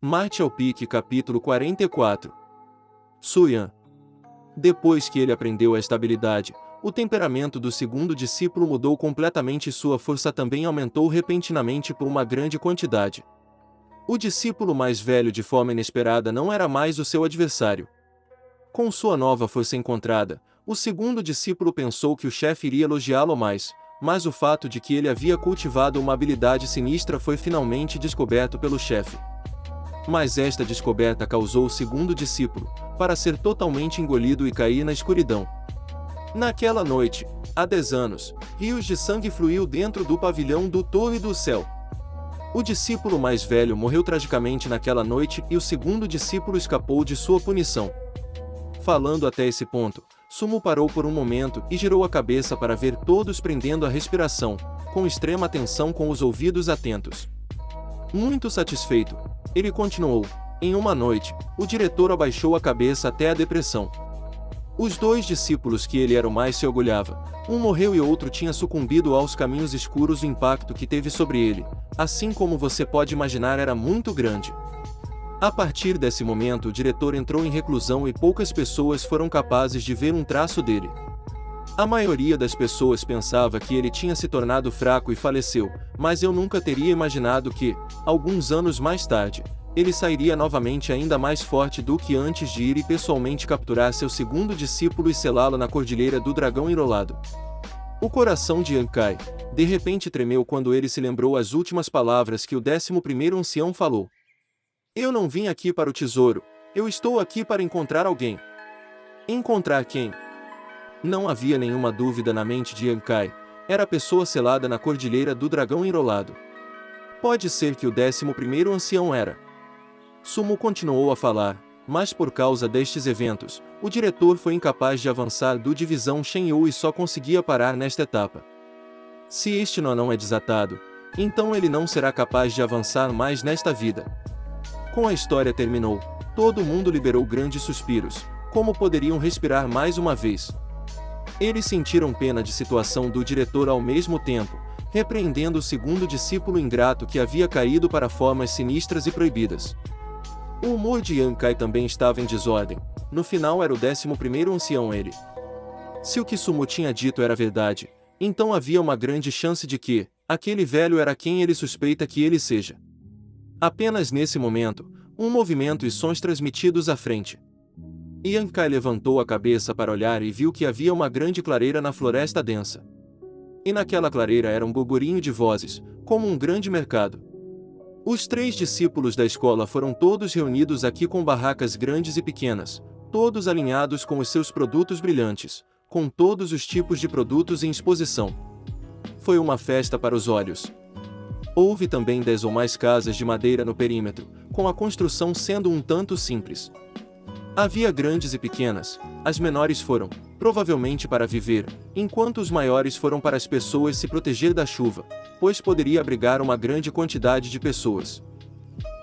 Martial Peak capítulo 44. Suyan. Depois que ele aprendeu esta habilidade, o temperamento do segundo discípulo mudou completamente e sua força também aumentou repentinamente por uma grande quantidade. O discípulo mais velho de forma inesperada não era mais o seu adversário. Com sua nova força encontrada, o segundo discípulo pensou que o chefe iria elogiá-lo mais, mas o fato de que ele havia cultivado uma habilidade sinistra foi finalmente descoberto pelo chefe. Mas esta descoberta causou o segundo discípulo, para ser totalmente engolido e cair na escuridão. Naquela noite, há 10 anos, rios de sangue fluiu dentro do pavilhão do Torre do Céu. O discípulo mais velho morreu tragicamente naquela noite e o segundo discípulo escapou de sua punição. Falando até esse ponto, Sumo parou por um momento e girou a cabeça para ver todos prendendo a respiração, com extrema atenção com os ouvidos atentos. Muito satisfeito, ele continuou: em uma noite, o diretor abaixou a cabeça até a depressão. Os dois discípulos que ele era o mais se orgulhava, um morreu e outro tinha sucumbido aos caminhos escuros. O impacto que teve sobre ele, assim como você pode imaginar, era muito grande. A partir desse momento o diretor entrou em reclusão e poucas pessoas foram capazes de ver um traço dele. A maioria das pessoas pensava que ele tinha se tornado fraco e faleceu, mas eu nunca teria imaginado que, alguns anos mais tarde, ele sairia novamente ainda mais forte do que antes de ir e pessoalmente capturar seu segundo discípulo e selá-lo na Cordilheira do Dragão Enrolado. O coração de Yankai, de repente, tremeu quando ele se lembrou as últimas palavras que o 11º ancião falou. Eu não vim aqui para o tesouro, eu estou aqui para encontrar alguém. Encontrar quem? Não havia nenhuma dúvida na mente de Yankai, era a pessoa selada na Cordilheira do Dragão Enrolado. Pode ser que o 11º ancião era. Sumo continuou a falar, mas por causa destes eventos, o diretor foi incapaz de avançar do divisão Shenyu e só conseguia parar nesta etapa. Se este nó não é desatado, então ele não será capaz de avançar mais nesta vida. Com a história terminou, todo mundo liberou grandes suspiros, como poderiam respirar mais uma vez. Eles sentiram pena de situação do diretor ao mesmo tempo, repreendendo o segundo discípulo ingrato que havia caído para formas sinistras e proibidas. O humor de Yankai também estava em desordem. No final era o 11º ancião ele. Se o que Sumo tinha dito era verdade, então havia uma grande chance de que, aquele velho era quem ele suspeita que ele seja. Apenas nesse momento, um movimento e sons transmitidos à frente. Yankai levantou a cabeça para olhar e viu que havia uma grande clareira na floresta densa. E naquela clareira era um burburinho de vozes, como um grande mercado. Os 3 discípulos da escola foram todos reunidos aqui com barracas grandes e pequenas, todos alinhados com os seus produtos brilhantes, com todos os tipos de produtos em exposição. Foi uma festa para os olhos. Houve também 10 ou mais casas de madeira no perímetro, com a construção sendo um tanto simples. Havia grandes e pequenas, as menores foram, provavelmente para viver, enquanto os maiores foram para as pessoas se proteger da chuva, pois poderia abrigar uma grande quantidade de pessoas.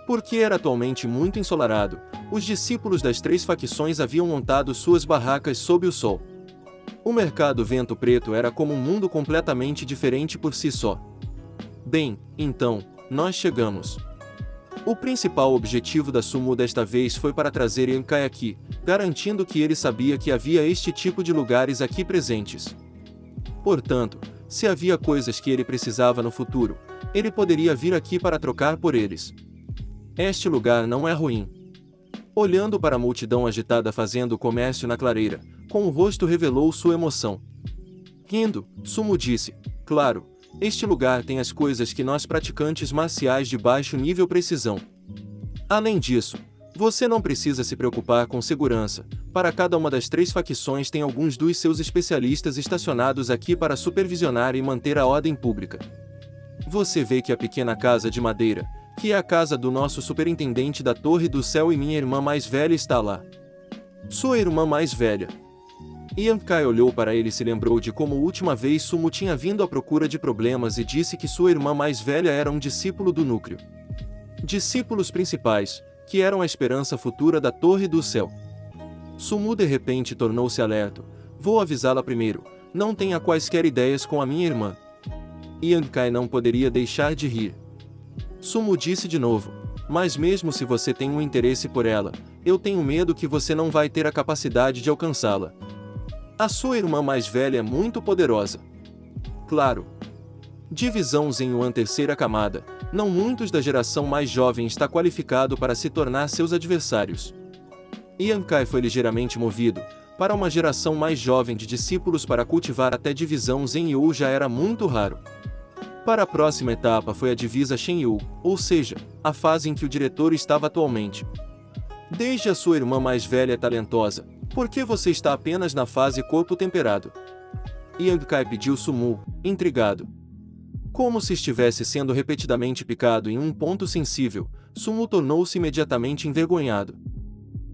Porque era atualmente muito ensolarado, os discípulos das 3 facções haviam montado suas barracas sob o sol. O mercado Vento Preto era como um mundo completamente diferente por si só. Bem, então, nós chegamos. O principal objetivo da Sumo desta vez foi para trazer Yankai aqui, garantindo que ele sabia que havia este tipo de lugares aqui presentes. Portanto, se havia coisas que ele precisava no futuro, ele poderia vir aqui para trocar por eles. Este lugar não é ruim. Olhando para a multidão agitada fazendo comércio na clareira, com o rosto revelou sua emoção. Rindo, Sumo disse, claro, este lugar tem as coisas que nós praticantes marciais de baixo nível precisam. Além disso, você não precisa se preocupar com segurança, para cada uma das 3 facções tem alguns dos seus especialistas estacionados aqui para supervisionar e manter a ordem pública. Você vê que a pequena casa de madeira, que é a casa do nosso superintendente da Torre do Céu e minha irmã mais velha está lá. Sua irmã mais velha. Yankai olhou para ele e se lembrou de como última vez Sumo tinha vindo à procura de problemas e disse que sua irmã mais velha era um discípulo do núcleo. Discípulos principais, que eram a esperança futura da Torre do Céu. Sumo de repente tornou-se alerta. Vou avisá-la primeiro, não tenha quaisquer ideias com a minha irmã. Yankai não poderia deixar de rir. Sumo disse de novo, Mas mesmo se você tem um interesse por ela, eu tenho medo que você não vai ter a capacidade de alcançá-la. A sua irmã mais velha é muito poderosa. Claro. Divisão Zenyuan terceira camada, não muitos da geração mais jovem está qualificado para se tornar seus adversários. Yang Kai foi ligeiramente movido, para uma geração mais jovem de discípulos para cultivar até divisão Zenyu já era muito raro. Para a próxima etapa foi a divisa Shenyu, ou seja, a fase em que o diretor estava atualmente. Desde a sua irmã mais velha é talentosa, por que você está apenas na fase corpo temperado? Yang Kai pediu Sumu, intrigado. Como se estivesse sendo repetidamente picado em um ponto sensível, Sumu tornou-se imediatamente envergonhado.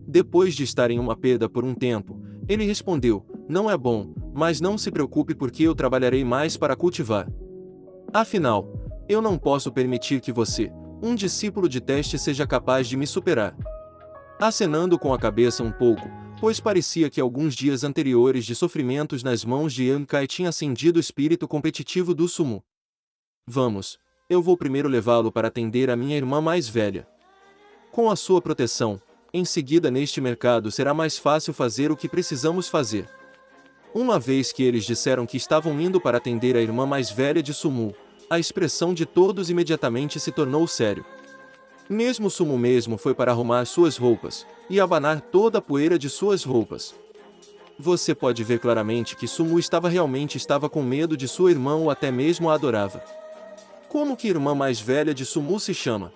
Depois de estar em uma perda por um tempo, ele respondeu, não é bom, mas não se preocupe porque eu trabalharei mais para cultivar. Afinal, eu não posso permitir que você, um discípulo de teste, seja capaz de me superar. Acenando com a cabeça um pouco, pois parecia que alguns dias anteriores de sofrimentos nas mãos de Yang Kai tinha acendido o espírito competitivo do Sumu. Vamos, eu vou primeiro levá-lo para atender a minha irmã mais velha. Com a sua proteção, em seguida neste mercado será mais fácil fazer o que precisamos fazer. Uma vez que eles disseram que estavam indo para atender a irmã mais velha de Sumu, a expressão de todos imediatamente se tornou sério. Mesmo Sumu mesmo foi para arrumar suas roupas, e abanar toda a poeira de suas roupas. Você pode ver claramente que Sumu realmente estava com medo de sua irmã ou até mesmo a adorava. Como que a irmã mais velha de Sumu se chama?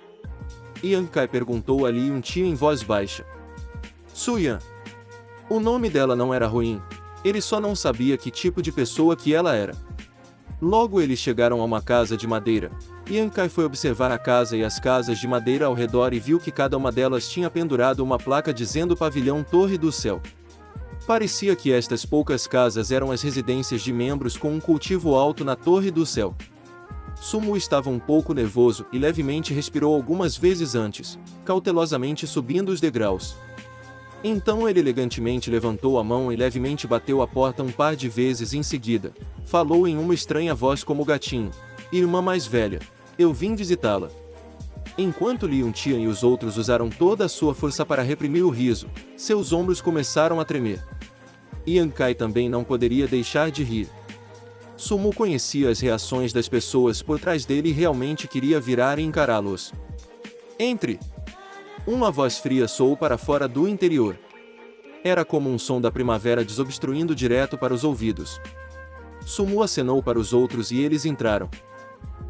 Yang Kai perguntou ali um tio em voz baixa. Suyan. O nome dela não era ruim, ele só não sabia que tipo de pessoa que ela era. Logo eles chegaram a uma casa de madeira. Yang Kai foi observar a casa e as casas de madeira ao redor e viu que cada uma delas tinha pendurado uma placa dizendo Pavilhão Torre do Céu. Parecia que estas poucas casas eram as residências de membros com um cultivo alto na Torre do Céu. Sumu estava um pouco nervoso e levemente respirou algumas vezes antes, cautelosamente subindo os degraus. Então ele elegantemente levantou a mão e levemente bateu a porta um par de vezes em seguida. Falou em uma estranha voz como gatinho. Irmã mais velha, eu vim visitá-la. Enquanto Liu Tian e os outros usaram toda a sua força para reprimir o riso, seus ombros começaram a tremer. Yang Kai também não poderia deixar de rir. Sumu conhecia as reações das pessoas por trás dele e realmente queria virar e encará-los. Entre! Uma voz fria soou para fora do interior. Era como um som da primavera desobstruindo direto para os ouvidos. Sumu acenou para os outros e eles entraram.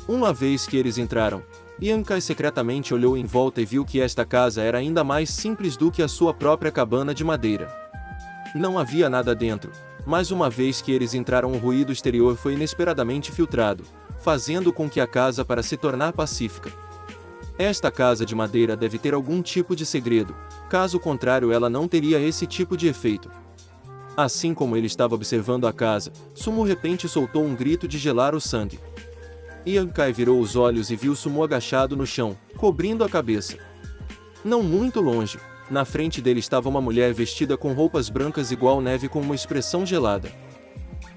Uma vez que eles entraram, Yang Kai secretamente olhou em volta e viu que esta casa era ainda mais simples do que a sua própria cabana de madeira. Não havia nada dentro, mas uma vez que eles entraram o ruído exterior foi inesperadamente filtrado, fazendo com que a casa para se tornar pacífica. Esta casa de madeira deve ter algum tipo de segredo, caso contrário ela não teria esse tipo de efeito. Assim como ele estava observando a casa, Sumu de repente soltou um grito de gelar o sangue. Yang Kai virou os olhos e viu Sumu agachado no chão, cobrindo a cabeça. Não muito longe, na frente dele estava uma mulher vestida com roupas brancas igual neve com uma expressão gelada.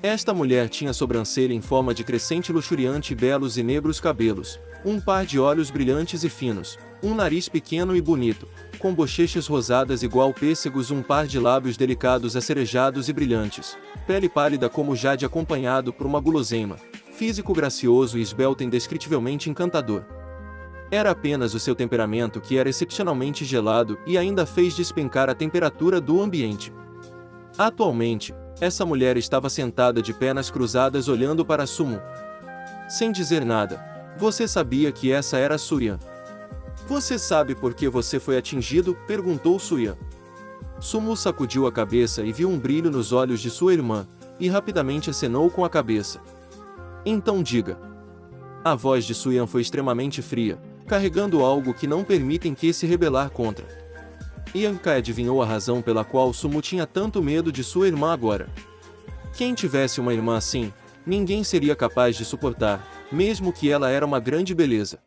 Esta mulher tinha sobrancelha em forma de crescente luxuriante e belos e negros cabelos, um par de olhos brilhantes e finos, um nariz pequeno e bonito, com bochechas rosadas igual pêssegos, um par de lábios delicados acerejados e brilhantes, pele pálida como jade acompanhado por uma guloseima, físico gracioso e esbelto indescritivelmente encantador. Era apenas o seu temperamento que era excepcionalmente gelado e ainda fez despencar a temperatura do ambiente. Atualmente, essa mulher estava sentada de pernas cruzadas olhando para Sumu. Sem dizer nada, você sabia que essa era Suyan. Você sabe por que você foi atingido? Perguntou Suyan. Sumu sacudiu a cabeça e viu um brilho nos olhos de sua irmã, e rapidamente acenou com a cabeça. Então diga. A voz de Suyan foi extremamente fria, carregando algo que não permitem que se rebelar contra. Yang Kai adivinhou a razão pela qual Sumu tinha tanto medo de sua irmã agora. Quem tivesse uma irmã assim, ninguém seria capaz de suportar, mesmo que ela era uma grande beleza.